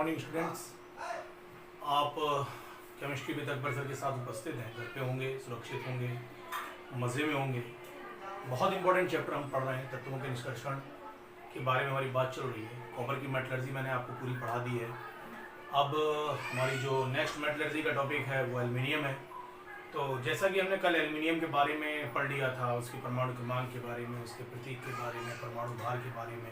Morning students. आप chemistry with Akbar sir के साथ उपस्थित हैं, घर पे होंगे, सुरक्षित होंगे, मज़े में होंगे। बहुत इंपॉर्टेंट चैप्टर हम पढ़ रहे हैं, तत्वों के निष्कर्षण के बारे में हमारी बात चल रही है। कॉपर की मेटलर्जी मैंने आपको पूरी पढ़ा दी है। अब हमारी जो नेक्स्ट मेटलर्जी का टॉपिक है वो एल्युमिनियम है। तो जैसा कि हमने कल एल्युमिनियम के बारे में पढ़ लिया था, उसके परमाणु क्रमांक के बारे में, उसके प्रतीक के बारे में, परमाणु भार के बारे में,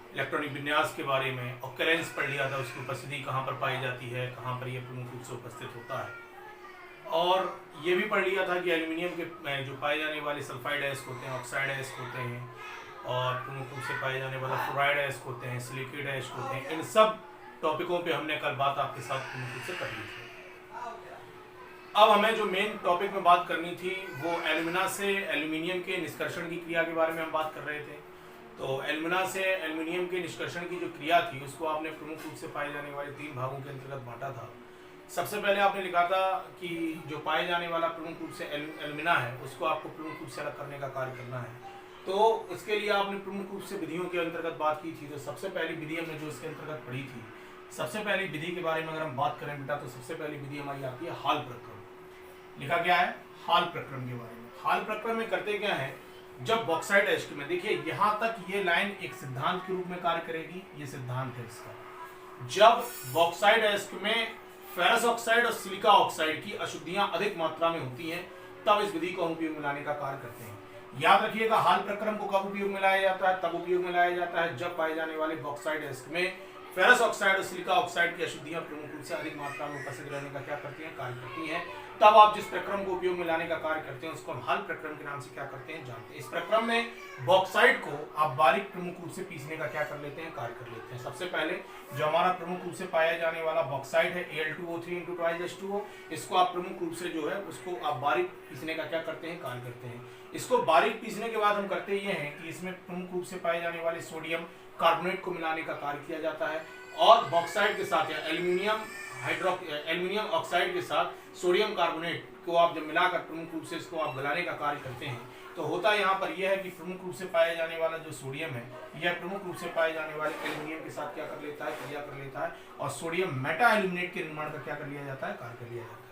इलेक्ट्रॉनिक विन्यास के बारे में, ऑकरेंस पढ़ लिया था, उसकी उपस्थिति कहाँ पर पाई जाती है, कहाँ पर यह प्रमुख रूप से उपस्थित होता है। और ये भी पढ़ लिया था कि एल्युमिनियम के जो पाए जाने वाले सल्फाइड एस्क होते हैं, ऑक्साइड एस्क होते हैं, और प्रमुख रूप से पाए जाने वाला फ्लोराइड एस्क होते हैं, सिलिकेट एस्क होते हैं। इन सब टॉपिकों पे हमने कल बात आपके साथ प्रमुख रूप से कर ली थी। अब हमें जो मेन टॉपिक में बात करनी थी वो एल्यूमिना से एल्यूमिनियम के निष्कर्षण की क्रिया के बारे में हम बात कर रहे थे। तो एल्यूमिना से एल्यूमिनियम के निष्कर्षण की जो क्रिया थी उसको आपने प्रमुख रूप से पाए जाने वाले 3 भागों के अंतर्गत बांटा था। सबसे पहले आपने लिखा था कि जो पाए जाने वाला प्रमुख रूप से एल्यूमिना है उसको आपको प्रमुख रूप से अलग करने का कार्य करना है। तो इसके लिए आपने प्रमुख रूप से विधियों के अंतर्गत बात की थी। तो सबसे पहली विधि हमने जो इसके अंतर्गत पढ़ी थी, सबसे पहली विधि के बारे में अगर हम बात करें बेटा, तो सबसे पहली विधि हमारी आती है हाल प्रक्रम। लिखा क्या है? हाल प्रक्रम के बारे में। हाल प्रक्रम में करते क्या है, जब बॉक्साइट एस्क में, देखिए यहां तक ये लाइन एक सिद्धांत के रूप में कार्य करेगी, ये सिद्धांत है इसका। जब बॉक्साइट एस्क में फेरस ऑक्साइड और सिलिका ऑक्साइड की अशुद्धियां अधिक मात्रा में होती हैं, तब इस विधि को हम उपयोग में लाने का कार्य करते हैं। याद रखिएगा, हाल प्रक्रम को कब उपयोग में लाया जाता है? तब उपयोग में लाया जाता है जब पाए जाने वाले बॉक्साइट एस्क में फेरस ऑक्साइड और सिलिका ऑक्साइड की अशुद्धियां प्रमुख रूप से अधिक मात्रा में उपस्थित रहने का क्या करती हैं? कार्य करती हैं। तब आप जिस प्रक्रम को उपयोग में लाने का कार्य करते हैं उसको हम हाल प्रक्रम के नाम से क्या करते हैं? जानते हैं। इस प्रक्रम में बॉक्साइट को आप बारीक प्रमुख रूप से पीसने का क्या कर लेते हैं? कार्य कर लेते हैं। सबसे पहले जो हमारा प्रमुख रूप से पाया जाने वाला बॉक्साइट है Al2O3 × 2H2O, इसको आप प्रमुख रूप से जो है उसको आप बारीक पीसने का क्या करते हैं? कार्य करते हैं। इसको बारीक पीसने के बाद हम करते ये हैं कि इसमें प्रमुख रूप से पाए जाने वाले सोडियम कार्बोनेट को मिलाने का कार्य किया जाता है, और बॉक्साइट के साथ या एल्यूमिनियम ऑक्साइड के साथ सोडियम कार्बोनेट को आप जब मिलाकर प्रमुख रूप से इसको आप गलाने का कार्य करते हैं, तो होता यहाँ पर यह है कि प्रमुख रूप से पाया जाने वाला जो सोडियम है यह प्रमुख रूप से पाए जाने वाले एल्यूमिनियम के साथ क्या कर लेता है? क्रिया कर लेता है, और सोडियम मेटा एल्यूमिनेट के निर्माण का क्या कर लिया जाता है? कार्य कर लिया जाता है।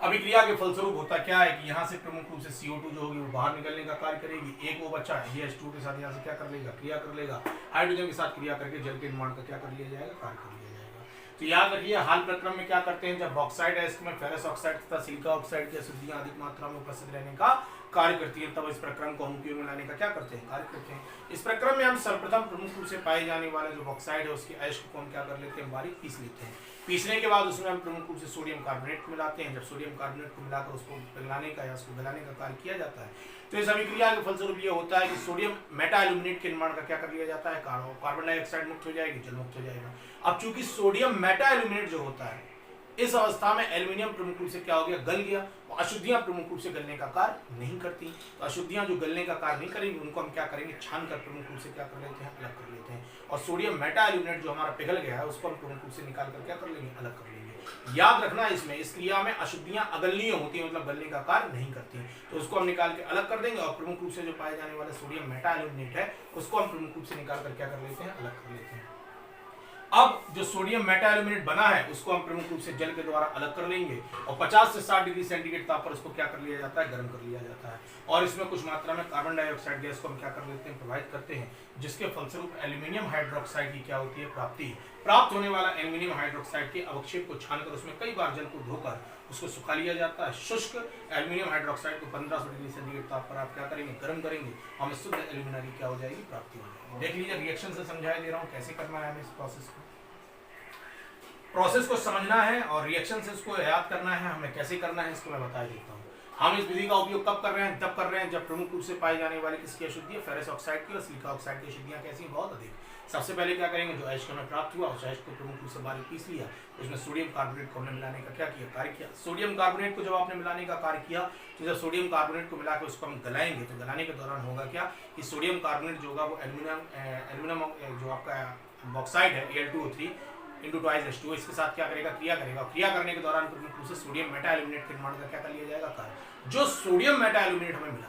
अभिक्रिया के फलस्वरूप होता क्या है कि यहाँ से प्रमुख रूप से CO2 जो होगी वो बाहर निकलने का कार्य करेगी। एक वो बच्चा H2 के साथ यहाँ से क्या कर लेगा? क्रिया कर लेगा। हाइड्रोजन के साथ क्रिया करके जल के निर्माण का क्या कर लिया जाएगा? कार्य कर लिया जाएगा। तो याद रखिए, हाल प्रक्रम में क्या करते हैं, जब बॉक्साइट एस्क में फेरस ऑक्साइड तथा सिलिका ऑक्साइड की अशुद्धियां अधिक मात्रा में उपस्थित रहने का कार्य करती है, तब इस प्रक्रम को हम उपयोग में लाने का क्या करते हैं? कार्य करते हैं। इस प्रक्रम में हम सर्वप्रथम प्रमुख रूप से पाए जाने वाले जो बॉक्साइड है उसके एस्क को हम क्या कर लेते हैं? बारीक पीस लेते हैं। पीसने के बाद उसमें हम प्रमुख रूप से सोडियम कार्बोनेट को मिलाते हैं। जब सोडियम कार्बोनेट को मिलाकर उसको पिघलाने का या उसको गलाने का कार्य किया जाता है, तो इस अभिक्रिया के फलस्वरूप ये होता है कि सोडियम मेटा एल्यूमिनेट के निर्माण का क्या कर लिया जाता है? कार्बन डाइऑक्साइड मुक्त हो जाएगी, जल मुक्त हो जाएगा। अब चूंकि सोडियम मेटा एल्यूमिनेट जो होता है, इस अवस्था में एल्यूमिनियम प्रमुख रूप से क्या हो गया? गल गया। अशुद्धियां प्रमुख रूप से गलने का कार्य नहीं करती। तो अशुद्धियां जो गलने का कार्य नहीं करेंगी उनको हम क्या करेंगे? छान कर प्रमुख रूप से क्या कर लेते हैं? अलग कर लेते हैं। और सोडियम मेटा एल्यूमिनेट जो हमारा पिघल गया है उसको हम प्रमुख रूप से निकाल कर क्या कर लेंगे? अलग कर लेंगे। याद रखना, इसमें इस क्रिया में अशुद्धियां अगलनीय होती है, मतलब गलने का कार्य नहीं करती हैं। तो उसको हम निकाल के अलग कर देंगे, और प्रमुख रूप से जो पाए जाने वाला सोडियम मेटा एल्यूमिनेट है उसको हम प्रमुख रूप से निकाल कर क्या कर लेते हैं? अलग कर लेते हैं। अब जो सोडियम मेटा एल्यूमिनेट बना है उसको हम प्रमुख रूप से जल के द्वारा अलग कर लेंगे, और 50 से 60 डिग्री सेंटीग्रेड ताप पर उसको क्या कर लिया जाता है? गर्म कर लिया जाता है। और इसमें कुछ मात्रा में कार्बन डाइऑक्साइड गैस को हम क्या कर लेते हैं? प्रवाहित करते हैं, जिसके फलस्वरूप एल्यूमिनियम हाइड्रोक्साइड की क्या होती है? प्राप्ति। प्राप्त होने वाला एल्यूमिनियम हाइड्रोक्साइड के अवक्षेप को छानकर उसमें कई बार जल को धोकर उसको सुखा लिया जाता है। शुष्क एल्यूमिनियम हाइड्रोक्साइड को 1500 डिग्री सेंटीग्रेड ताप पर आप क्या करेंगे? गर्म करेंगे, हमें शुद्ध एल्यूमिना की क्या हो जाएगी? प्राप्ति हो जाएगी। देख लीजिए, रिएक्शन से समझाई दे रहा हूँ कैसे करना है हमें इस प्रोसेस को समझना है, और रिएक्शन से इसको याद करना है, हमें कैसे करना है इसको मैं बता देता हूँ। हम इस विधि का उपयोग कब कर रहे हैं? तब कर रहे हैं जब प्रमुख रूप से पाई जाने वाली किसकी अशुद्धि? फेरस ऑक्साइड की और सिलिका ऑक्साइड की अशुद्धियां कैसी? बहुत अधिक। सबसे पहले क्या करेंगे, जो एस्क हमें प्राप्त हुआ उस एस्क को प्रमुख रूप से बारीक पीस लिया, उसमें सोडियम कार्बोनेट को हमने मिलाने का क्या किया? कार्य किया। सोडियम कार्बोनेट को जब आपने मिलाने का कार्य किया, तो जब सोडियम कार्बोनेट को मिलाकर उसको हम गलाएंगे, तो गलाने के दौरान होगा क्या कि सोडियम कार्बोनेट जो होगा वो एल्यूमिनियम जो आपका बॉक्साइड है Al2O3 × 2H2O, इसके साथ क्या करेगा? क्रिया करेगा। क्रिया करने के दौरान प्रमुख रूप से सोडियम मेटा एल्यूमिनेट के निर्माण का क्या कर लिया जाएगा? कार्य। जो सोडियम मेटा एल्यूमिनेट हमें मिला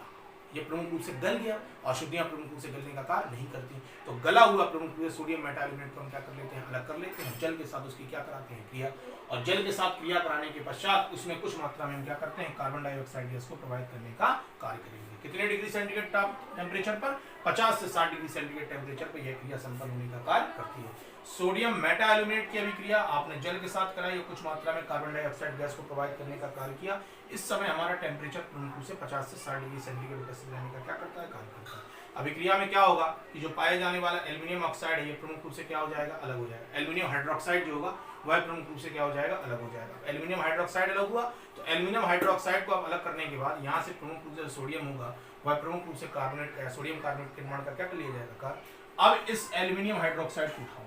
ये प्रमुख रूप से गल गया। अशुद्धियां प्रमुख रूप से गलने का कार्य नहीं करती। तो गला हुआ प्रमुख रूप से सोडियम मेटाएल्यूमिनेट को हम क्या कर लेते हैं, अलग कर लेते हैं, जल के साथ उसकी क्या कराते हैं, क्रिया। और जल के साथ क्रिया कराने के पश्चात उसमें कुछ मात्रा में हम क्या करते हैं, कार्बन डाइऑक्साइड गैस को प्रोवाइड करने का कार्य करेंगे। कितने डिग्री सेंटीग्रेड टेम्परेचर पर, 50 से 60 डिग्री सेंटीग्रेड टेम्परेचर पर यह क्रिया संपन्न होने का कार्य करती है। सोडियम मेटाएल्यूमिनेट की अभिक्रिया आपने जल के साथ कराई और कुछ मात्रा में कार्बन डाइऑक्साइड गैस को प्रोवाइड करने का कार्य किया। इस समय हमारा टेम्परेचर प्रमुख रूप से 50 से 60 डिग्री सेंटीग्रेड उपस्थित रहने का क्या करता है, कार्य करता है। अभिक्रिया में क्या होगा कि जो पाए जाने वाला एल्यूमिनियम ऑक्साइड है ये प्रमुख रूप से क्या हो जाएगा, अलग हो जाएगा। एल्यूमिनियम हाइड्रोक्साइड जो होगा वह प्रमुख रूप से क्या हो जाएगा, अलग हो जाएगा। एल्यूमिनियम हाइड्रोक्साइड अलग हुआ तो एल्यूमिनियम हाइड्रोक्साइड को आप अलग करने के बाद यहाँ से प्रमुख रूप से सोडियम होगा वह प्रमुख रूप से कार्बोनेट सोडियम कार्बोनेट के निर्माण का क्या कर लिया जाएगा, कार्य। अब इस एल्यूमिनियम हाइड्रोक्साइड को उठाओ,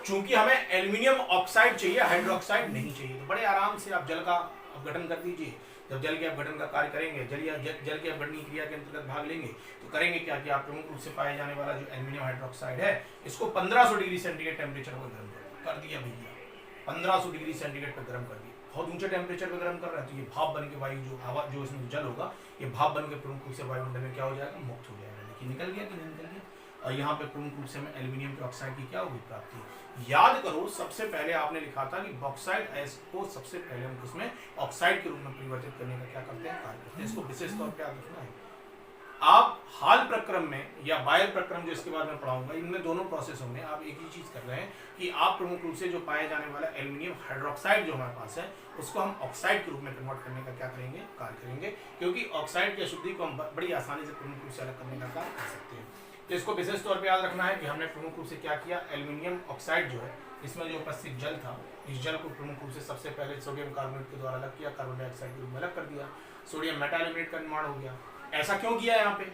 चूंकि हमें एल्यूमिनियम ऑक्साइड चाहिए, हाइड्रोक्साइड नहीं चाहिए, तो बड़े आराम से आप जल का अपघटन कर दीजिए। जब जल के अपघटन का कार्य करेंगे, जल के अपघटनीय क्रिया के अंतर्गत भाग लेंगे तो करेंगे क्या कि आप प्रमुख रूप से पाए जाने वाला जो एल्यूमिनियम हाइड्रोक्साइड है इसको 1500 डिग्री सेंटीग्रेड टेम्परेचर पर गर्म कर दिया भैया, 1500 डिग्री सेंटीग्रेड पर गर्म कर दिया। बहुत ऊंचे टेम्परेचर पर गर्म कर रहा है तो ये भाप बन के वायु जो हवा जो इसमें जल होगा ये भाप बन के प्रमुख रूप से वायुमंडल में क्या हो जाएगा, मुक्त हो जाएगा। देखिए निकल गया कि नहीं निकल गया। और यहाँ पे प्रमुख रूप से हमें एल्यूमिनियम के ऑक्साइड की क्या होगी, प्राप्ति। याद करो सबसे पहले आपने लिखा था कि बॉक्साइड अयस्क को सबसे पहले हम उसमें ऑक्साइड के रूप में परिवर्तित करने का क्या करते हैं, कार्य करते हैं। इसको विशेष तौर पे याद रखना है। आप हाल प्रक्रम में या बायल प्रक्रम जो इसके बाद में पढ़ाऊंगा, इनमें दोनों प्रोसेसों में आप एक ही चीज कर रहे हैं कि आप प्रमुख रूप से जो पाए जाने वाला एल्यूमिनियम हाइड्रोक्साइड जो हमारे पास है उसको हम ऑक्साइड के रूप में कन्वर्ट करने का क्या करेंगे, कार्य करेंगे। क्योंकि ऑक्साइड की अशुद्धि को हम बड़ी आसानी से प्रमुख रूप से अलग करने का कार्य कर सकते हैं। तो इसको विशेष तौर पर याद रखना है कि हमने प्रमुख रूप से क्या किया, एल्यूमिनियम ऑक्साइड जो है इसमें जो उपस्थित जल था इस जल को प्रमुख रूप से सबसे पहले सोडियम कार्बोनेट के द्वारा अलग किया, कार्बन डाइऑक्साइड के रूप में अलग कर दिया, सोडियम मेटाएल्यूमिनेट का निर्माण हो गया। ऐसा क्यों किया यहाँ पे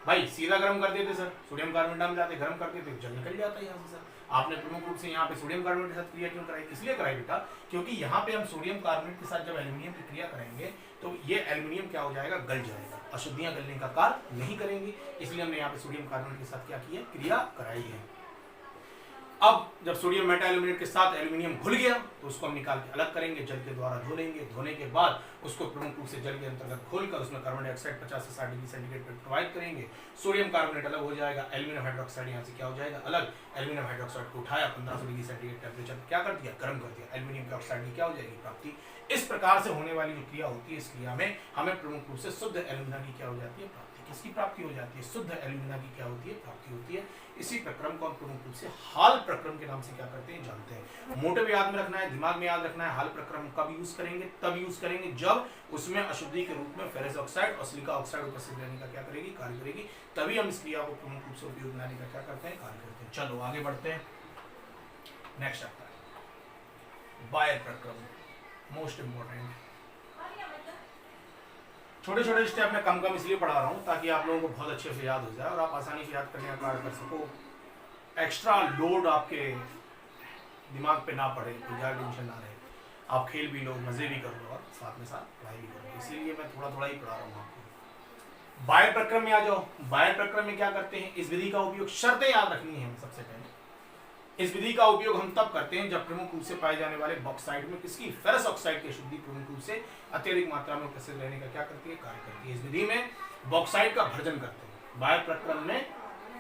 भाई, सीधा गर्म कर देते सर, सोडियम कार्बोनेट डाल जाते, गर्म कर देते जल निकल जाता है यहाँ से। सर आपने प्रमुख रूप से यहाँ पे सोडियम कार्बोनेट के साथ क्रिया क्यों कराई, इसलिए कराई बेटा क्योंकि यहाँ पे हम सोडियम कार्बोनेट के साथ जब एल्यूमिनियम की क्रिया करेंगे तो ये एल्यूमिनियम क्या हो जाएगा, गल जाएगा, अशुद्धियां गलने का कार्य नहीं करेंगी। इसलिए हमने यहाँ पे सोडियम कार्बोनेट के साथ क्या किया, क्रिया कराई है। अब जब सोडियम मेटाएल्यूमिनेट के साथ एल्यूमिनियम घुल गया तो उसको हम निकाल के अलग करेंगे, जल के द्वारा धो लेंगे। धोने के बाद उसको प्रमुख रूप से जल के अंतर्गत खोलकर उसमें कार्बन डाइऑक्साइड 50 से 60 डिग्री सेंटीग्रेड पर प्रोवाइड करेंगे। सोडियम कार्बोनेट अलग हो जाएगा, एल्यूमिनियम हाइड्रोक्साइड यहाँ से क्या हो जाएगा, अलग। एल्यूमिनियम हाइड्रोक्साइड को उठाया, 1500 डिग्री सेंटीग्रेड टेम्परेचर पर क्या कर दिया, गर्म कर दिया, एल्यूमिनियम के ऑक्साइड की क्या हो जाएगी, प्राप्ति। इस प्रकार से होने वाली जो क्रिया होती है, इस क्रिया में हमें प्रमुख रूप से शुद्ध एल्यूमिना की क्या हो जाती है, प्राप्ति। किसकी प्राप्ति हो जाती है, शुद्ध एल्यूमिना की क्या होती है, प्राप्ति होती है। इसी प्रक्रम को हम प्रमुख रूप से हाल प्रक्रम के नाम से क्या करते हैं, जानते हैं। मोटे में याद में रखना है, दिमाग में याद रखना है, हाल प्रक्रम कब यूज करेंगे, तब यूज करेंगे जब उसमें अशुद्धि के रूप में फेरस ऑक्साइड और सिलिका ऑक्साइड उपस्थित रहने का क्या करेगी, कार्य करेगी। तभी हम इस क्रिया को प्रमुख रूप से उपयोग में लाने का क्या करते हैं, कार्य करते हैं। चलो आगे बढ़ते हैं, नेक्स्ट चैप्टर बायल प्रक्रम, मोस्ट इंपोर्टेंट। छोटे छोटे स्टेप में कम इसलिए पढ़ा रहा हूँ ताकि आप लोगों को बहुत अच्छे से याद हो जाए और आप आसानी से याद करने का कार्य कर सको। एक्स्ट्रा लोड आपके दिमाग पे ना पड़े, कोई ज़्यादा टेंशन ना रहे, आप खेल भी लो, मजे भी कर लो और साथ में साथ पढ़ाई भी करो। इसीलिए मैं थोड़ा थोड़ा ही पढ़ा रहा हूँ आपको। बायल प्रक्रम में आ जाओ। बायल प्रक्रम में क्या करते हैं, इस विधि का उपयोग, शर्तें याद रखनी है सबसे पहले। इस विधि का उपयोग हम तब करते हैं जब प्रमुख रूप से पाए जाने वाले बॉक्साइड में किसकी, फेरस ऑक्साइड की अशुद्धि प्रमुख रूप से अत्यधिक मात्रा में उपस्थित रहने का क्या करती है, कार्य करती है। इस विधि में बॉक्साइड का भर्जन करते हैं। बायल प्रक्रम में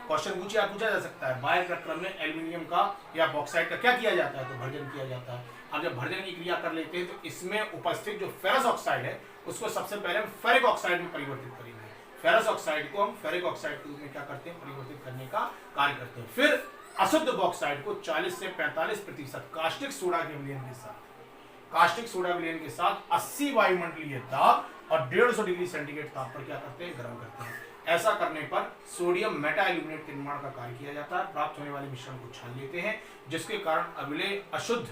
क्वेश्चन पूछा जा सकता है, बायल प्रक्रम में एल्यूमिनियम का या बॉक्साइड का क्या किया जाता है, तो भर्जन किया जाता है। अब जब भर्जन की क्रिया कर लेते हैं तो इसमें उपस्थित जो फेरस ऑक्साइड है उसको सबसे पहले हम फेरिक ऑक्साइड में परिवर्तित करेंगे। फेरस ऑक्साइड को हम फेरिक ऑक्साइड के रूप में क्या करते हैं, परिवर्तित करने का कार्य करते हैं। फिर अशुद्ध बॉक्साइड को 40 से 45% कास्टिक सोडा के विलयन के साथ, कास्टिक सोडा विलयन के साथ 80 वायुमंडलीय ताप और 150 डिग्री सेंटीग्रेड ताप पर क्या करते हैं, गर्म करते हैं। ऐसा करने पर सोडियम मेटाएल्यूमिनेट के निर्माण का कार्य किया जाता है। प्राप्त होने वाले मिश्रण को छान लेते हैं जिसके कारण अविलेय अशुद्धि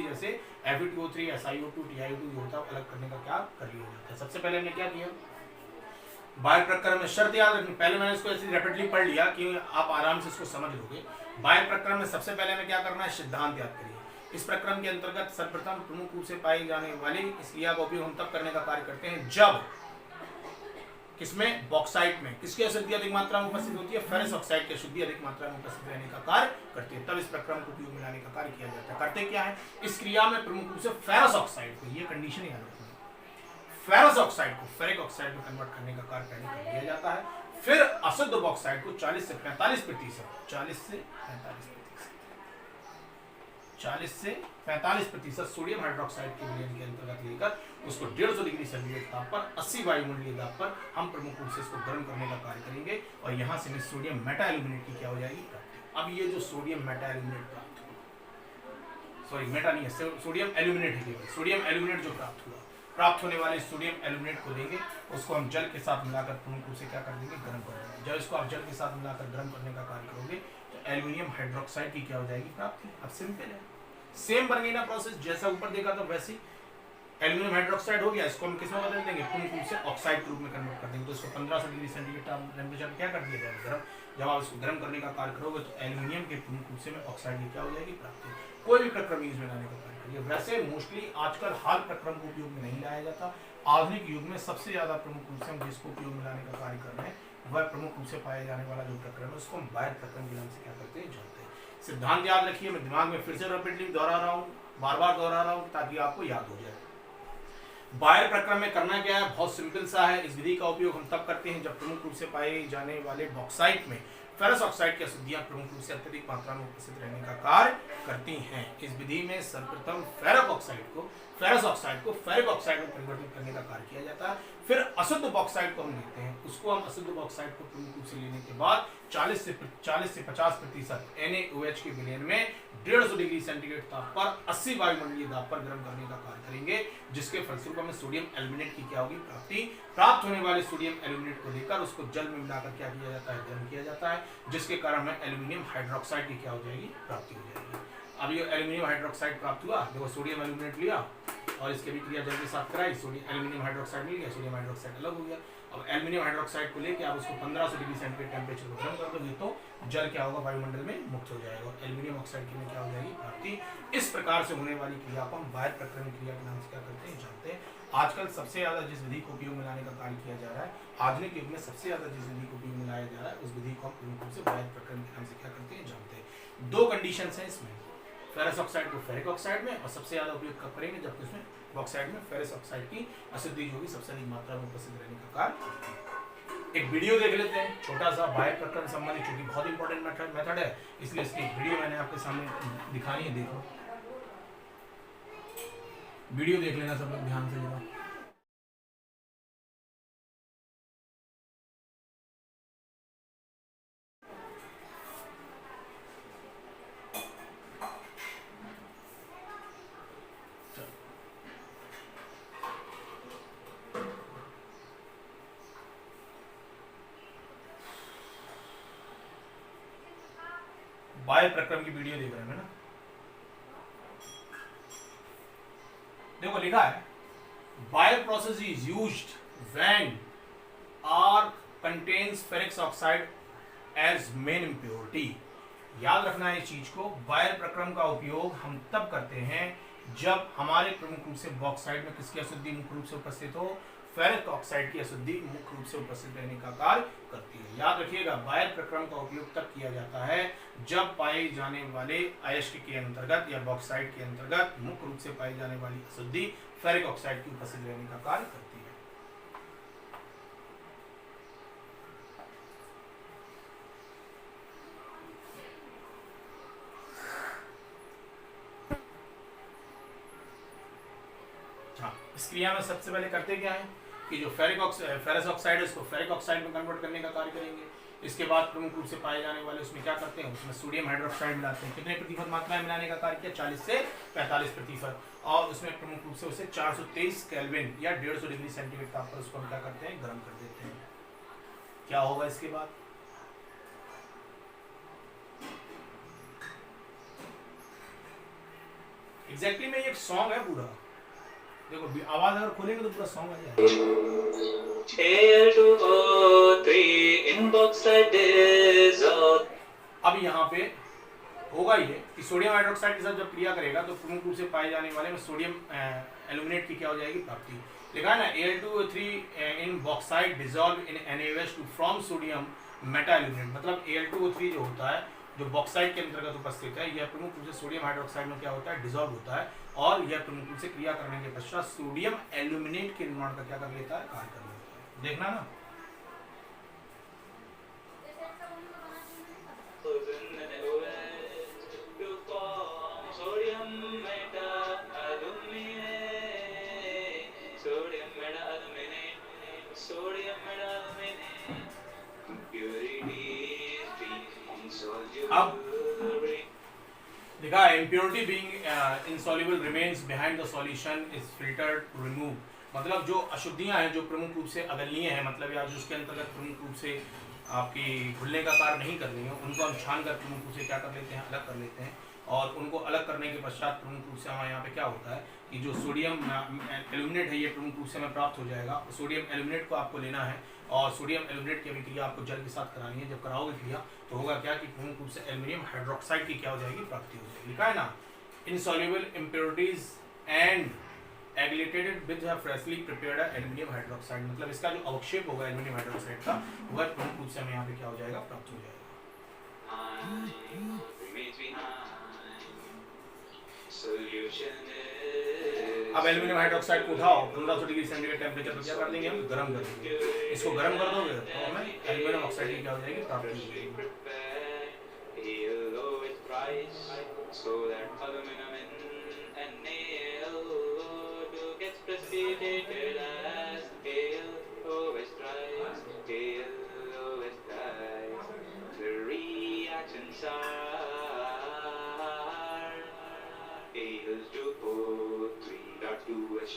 जैसे Fe2O3, SiO2, TiO2 जो होता है अलग करने का क्या कर लिया जाता है। सबसे पहले हमने क्या किया, बायल प्रक्रम में शर्त याद रखनी। पहले मैंने इसको ऐसे रैपिडली पढ़ लिया कि आप आराम से इसको समझ लोगे। बायल प्रक्रम में सबसे पहले हमें क्या करना है, सिद्धांत याद करिए। इस प्रक्रम के अंतर्गत सर्वप्रथम प्रमुख रूप से पाई जाने वाली इस क्रिया का उपयोग हम तब करने का कार्य करते हैं जब किसमें, बॉक्साइट में किसकी अशुद्धि अधिक मात्रा में उपस्थित होती है, फेरस ऑक्साइड की अशुद्धि अधिक मात्रा में उपस्थित रहने का कार्य करते हैं। तब इस प्रक्रम को उपयोग में लाने का कार्य किया जाता है। करते क्या है, इस क्रिया में प्रमुख रूप से फेरस ऑक्साइड को, ये कंडीशन याद रखना, फेरस ऑक्साइड को फेरिक ऑक्साइड में कन्वर्ट करने का कार्य पहले कर दिया जाता है। फिर अशुद्ध बॉक्साइट को 40 से 45% सोडियम हाइड्रोक्साइड के विलयन के अंतर्गत लेकर उसको 150 डिग्री सेंटीग्रेड ताप पर 80 वायुमंडलीय दाब पर हम प्रमुख रूप से इसको गर्म करने का कार्य करेंगे और यहाँ से सोडियम मेटा एल्यूमिनेट की क्या हो जाएगी प्राप्ति। अब ये जो सोडियम मेटा एल्यूमिनेट प्राप्त हुआ, सॉरी मेटा नहीं है, सोडियम एल्यूमिनेट है केवल, सोडियम एल्यूमिनेट जो प्राप्त हुआ, प्राप्त होने वाले सोडियम एल्यूमिनेट को लेंगे, उसको हम जल के साथ मिलाकर प्रमुख रूप से क्या कर देंगे, गर्म कर देंगे। जब इसको आप जल के साथ मिलाकर गर्म करने का कार्य करोगे तो एल्यूमिनियम हाइड्रोक्साइड की क्या हो जाएगी प्राप्ति। अब सिंपल है, सेम बन गई ना प्रोसेस, जैसा ऊपर देखा था वैसे ही एल्यूमिनियम हाइड्रोक्साइड हो गया, इसको हम किसमें बदल देंगे, प्रमुख रूप से ऑक्साइड के रूप में कन्वर्ट कर देंगे। तो इसको 1500 डिग्री सेंटीग्रेड टेम्परेचर क्या कर दिया जाएगा, गर्म। जब आप इसको गर्म करने का कार्य करोगे तो एल्यूमिनियम के प्रमुख रूप से में ऑक्साइड की क्या हो जाएगी प्राप्ति। कोई भी प्रक्रम इसमें लाने का कार्य करिए। वैसे मोस्टली आजकल हाल प्रक्रम को उपयोग में नहीं लाया जाता, आधुनिक युग में सबसे ज्यादा प्रमुख रूप से हम जिसको उपयोग में लाने का कार्य कर रहे हैं वह प्रमुख रूप से पाया जाने वाला जो प्रक्रम है उसको हम बायर प्रक्रम के नाम से क्या करते हैं, जानते हैं। सिद्धांत याद रखिए, मैं दिमाग में फिर से रैपिडली दोहरा रहा हूँ, बार बार दोहरा रहा हूँ ताकि आपको याद हो जाए। बायर प्रक्रम में करना क्या है, बहुत सिंपल सा है। इस विधि का उपयोग हम तब करते हैं जब प्रमुख रूप से पाए जाने वाले बॉक्साइट में फेरस ऑक्साइड की अशुद्धियां प्रमुख रूप से अत्यधिक मात्रा में उपस्थित रहने का कार्य करती हैं। इस विधि में सर्वप्रथम फेरस ऑक्साइड को फेरिक ऑक्साइड में परिवर्तित करने का कार्य किया जाता है। फिर अशुद्ध बॉक्साइट को हम लेते हैं, उसको हम अशुद्ध बॉक्साइट को प्रमुख रूप से लेने के बाद 40 से 50% NaOH के विलयन में 150 डिग्री सेंटीग्रेड ताप पर 80 वायुमंडलीय दाब पर गर्म करने का कार्य करेंगे, जिसके फलस्वरूप हमें सोडियम एल्यूमिनेट की क्या होगी प्राप्ति। प्राप्त होने वाले सोडियम एल्यूमिनेट को लेकर उसको जल में मिलाकर क्या किया जाता है, गर्म किया जाता है, जिसके कारण हमें एल्यूमिनियम हाइड्रोक्साइड की क्या हो जाएगी प्राप्ति हो जाएगी। अब ये एल्यूमिनियम हाइड्रोक्साइड प्राप्त हुआ, देखो सोडियम एल्यूमिनेट लिया और इसके भी क्रिया जल के साथ कराई, सोडियम एल्यूमिनियम हाइड्रोक्साइड मिल गया, सोडियम हाइड्रोक्साइड अलग हो गया। अब एल्यूमिनियम हाइड्रोक्साइड को लेकर आप उसको 1500 डिग्री सेंटीग्रेड टेम्परेचर पर गर्म कर दोगे तो जल क्या होगा, वायुमंडल में मुक्त हो जाएगा और एल्यूमिनियम ऑक्साइड की में क्या हो जाएगी प्राप्ति। इस प्रकार से होने वाली क्रिया को हम बायर प्रक्रम क्रिया के नाम से क्या करते हैं, जानते हैं। आजकल सबसे ज्यादा जिस विधि को उपयोग में लाने का कार्य किया जा रहा है, आधुनिक युग में सबसे ज्यादा जिस विधि को उपयोग में लाया जा रहा है, उस विधि को हम प्रमुख रूप से बायर प्रक्रम के नाम से क्या करते हैं, जानते हैं। दो कंडीशंस हैं इसमें, फेरस ऑक्साइड को फेरिक ऑक्साइड में, और सबसे ज्यादा उपयोग कब करेंगे, जबकि उसमें बॉक्साइड में फेरस ऑक्साइड की अशुद्धि जो भी सबसे अधिक मात्रा में उपस्थित रहने का कार्य। एक वीडियो देख लेते हैं छोटा सा बायर प्रक्रम संबंधी, क्योंकि बहुत इंपॉर्टेंट मेथड है, इसलिए इसकी वीडियो मैंने आपके सामने दिखानी है। देखो वीडियो देख लेना सब लोग ध्यान से जरा। बायर प्रक्रम की वीडियो देख रहे हैं ना, देखो लिखा है Bayer process is used when ore contains ferric oxide as main impurity. याद रखना है इस चीज को, बायर प्रक्रम का उपयोग हम तब करते हैं जब हमारे प्रमुख रूप से बॉक्साइड में किसकी अशुद्धि मुख्य रूप से उपस्थित हो, फेरिक ऑक्साइड की अशुद्धि मुख्य रूप से उपस्थित रहने का कार्य करती है। याद रखिएगा, बायर प्रक्रम का उपयोग तब किया जाता है जब पाए जाने वाले अयस्क के अंतर्गत या बॉक्साइड के अंतर्गत मुख्य रूप से पाई जाने वाली अशुद्धि फेरिक ऑक्साइड की उपस्थित रहने का कार्य करती है। हाँ, इस क्रिया में सबसे पहले करते क्या है कि जो फेरस ऑक्साइड है उसको फेरिक ऑक्साइड में कन्वर्ट करने का कार्य करेंगे। इसके बाद प्रमुख रूप से पाए जाने वाले उसमें क्या करते हैं, उसमें सोडियम हाइड्रोक्साइड मिलाते हैं। कितने प्रतिशत मात्रा में मिलाने का कार्य किया, 40 से 45%, और उसमें प्रमुख रूप से उसे 423 केल्विन या 150 डिग्री सेंटीग्रेड ताप पर उसको हम क्या करते हैं, गर्म कर देते हैं। क्या होगा इसके बाद, एग्जैक्टली में एक सॉन्ग है पूरा, देखो आवाज अगर खोलेंगे तो पूरा सॉन्ग आ जाएगा। अब यहाँ पे होगा ये कि सोडियम हाइड्रोक्साइड के साथ जब क्रिया करेगा तो प्रमुख रूप से पाए जाने वाले में सोडियम एल्यूमिनेट की क्या हो जाएगी प्राप्ति। लिखा है ना, Al2O3 in bauxite dissolve in NaOH to form sodium meta aluminate. मतलब Al2O3 जो होता है, जो बॉक्साइड के अंतर्गत उपस्थित है, यह प्रमुख रूप से सोडियम हाइड्रोक्साइड में क्या होता है, डिसॉल्व होता है और यह प्रमुख रूप से क्रिया करने के पश्चात सोडियम एल्यूमिनेट के निर्माण का क्या कर लेता है, कार्य कर लेता है। देखना ना, अब देखा, impurity being insoluble remains behind the solution is filtered to remove, मतलब जो अशुद्धियां हैं जो प्रमुख रूप से अगलनीय है, मतलब या जो उसके अंतर्गत प्रमुख रूप से आपकी घुलने का कार्य नहीं कर रही है, उनको हम छान कर प्रमुख रूप से क्या कर लेते हैं, अलग कर लेते हैं। और उनको अलग करने के पश्चात प्रमुख रूप से हमारे यहाँ पे क्या होता है कि जो सोडियम एल्यूमिनेट है ये प्रमुख रूप से हमें प्राप्त हो जाएगा। सोडियम एल्यूमिनेट को आपको लेना है और सोडियम एल्यूमिनेट की अभिक्रिया आपको जल के साथ करानी है। जब कराओगे क्रिया तो होगा क्या कि प्रमुख रूप से एल्यूमिनियम हाइड्रोक्साइड की क्या हो जाएगी, प्राप्ति हो जाएगी। लिखा है ना, इनसॉल्युबल इम्प्योरिटीज एंड एग्लिटेटेड with freshly prepared aluminium hydroxide, मतलब इसका जो अवक्षेप होगा एल्यूमिनियम हाइड्रोक्साइड का वह प्रमुख रूप से हमें यहाँ पे क्या हो जाएगा, प्राप्त हो जाएगा। अब एल्यूमिनियम हाइड्रोक्साइड को उठाओ 1500 डिग्री सेंटीग्रेड टेम्परेचर पर क्या कर देंगे, हम गर्म कर देंगे। इसको गर्म कर दोगे तो हमें एल्यूमिनियम ऑक्साइड की क्या हो जाएगी, प्राप्ति हो जाएगी।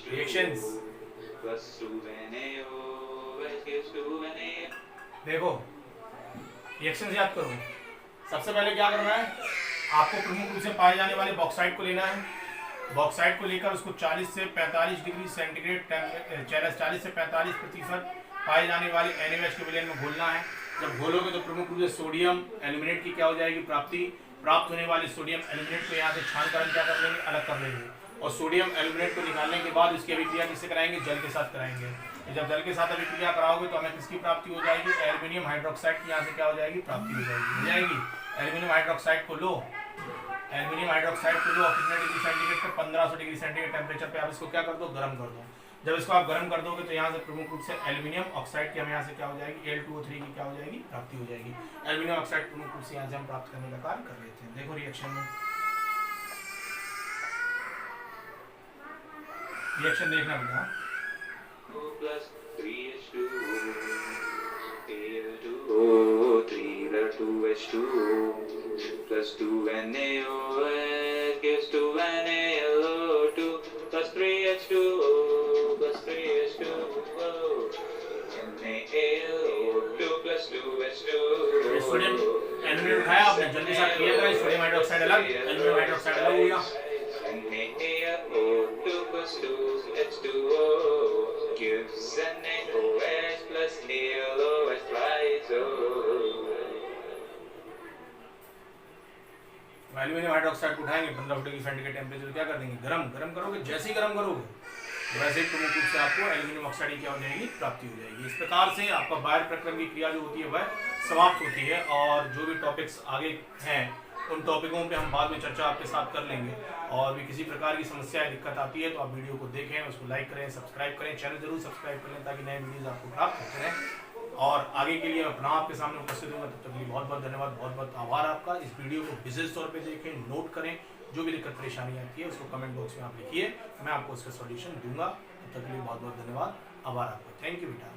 रिएक्शंस देखो, रिएक्शंस याद करो। सबसे पहले क्या करना है, आपको प्रमुख रूप से पाए जाने वाले बॉक्साइट को लेना है। बॉक्साइट को लेकर उसको 40 से 45 डिग्री सेंटीग्रेड 40 से 45% पाए जाने वाली NaOH के विलयन में घोलना है। जब घोलोगे तो प्रमुख रूप से सोडियम एल्यूमिनेट की क्या हो जाएगी, प्राप्ति। प्राप्त होने वाले सोडियम एल्यूमिनेट को यहाँ से छान कर क्या कर लेंगे, अलग कर लेंगे। और सोडियम एल्यूमिनेट को निकालने के बाद इसकी अभिक्रिया किससे कराएंगे, जल के साथ कराएंगे। जब जल के साथ अभिक्रिया कराओगे तो हमें किसकी प्राप्ति हो जाएगी, एल्यूमिनियम हाइड्रोक्साइड की यहाँ से क्या हो जाएगी, प्राप्ति हो जाएगी। एल्यूमिनियम हाइड्रोक्साइड को लो, एल्यूमिनियम हाइड्रोक्साइड को लो और कितने डिग्री सेंटीग्रेड पर, 1500 डिग्री सेंटीग्रेड टेम्परेचर पे आप इसको क्या कर दो, गर्म कर दो। जब इसको आप गर्म कर दोगे तो यहाँ से प्रमुख रूप से एल्यूमिनियम ऑक्साइड की हमें यहाँ से क्या हो जाएगी, Al2O3 की क्या हो जाएगी, प्राप्ति हो जाएगी। एल्यूमिनियम ऑक्साइड प्रमुख रूप से यहाँ से हम प्राप्त करने का कार्य कर लेते हैं। देखो रिएक्शन में, रिएक्शन देखना बेटा। plus 2NaOH gives 2NaLO2 plus 3H2O plus 3H2O NaLO2 plus 2H2O। Sodium aluminate उठाया आपने, जल्दी से क्लियर करें। सोडियम हाइड्रोक्साइड अलग, एल्यूमिनियम हाइड्रोक्साइड अलग हो गया। NaLO2 plus 2H2O gives NaOH plus NaLOH triso। Aluminium hydroxide को उठाएंगे 1500 डिग्री सेंटीग्रेड टेम्परेचर क्या कर देंगे, गरम करोगे। जैसे ही गरम करोगे वैसे ही प्रमुख रूप से आपको एल्यूमिनियम ऑक्साइड की क्या हो जाएगी, प्राप्ति हो जाएगी। इस प्रकार से आपका बायर प्रक्रम की क्रिया जो होती है वह समाप्त होती है। और जो भी टॉपिक्स आगे हैं उन टॉपिकों पे हम बाद में चर्चा आपके साथ कर लेंगे। और भी किसी प्रकार की समस्या या दिक्कत आती है तो आप वीडियो को देखें, उसको लाइक करें, सब्सक्राइब करें, चैनल जरूर सब्सक्राइब करें ताकि नए वीडियोज़ आपको प्राप्त होते रहें। और आगे के लिए मैं पुनः आपके सामने उपस्थित हूँ। तब तक के लिए बहुत बहुत धन्यवाद, बहुत बहुत आभार आपका। इस वीडियो को विशेष तौर पे देखें, नोट करें, जो भी दिक्कत परेशानी आती है उसको कमेंट बॉक्स में आप लिखिए, मैं आपको उसका सॉल्यूशन दूंगा। तब तक के लिए बहुत बहुत धन्यवाद, आभार आपका। थैंक यू बेटा।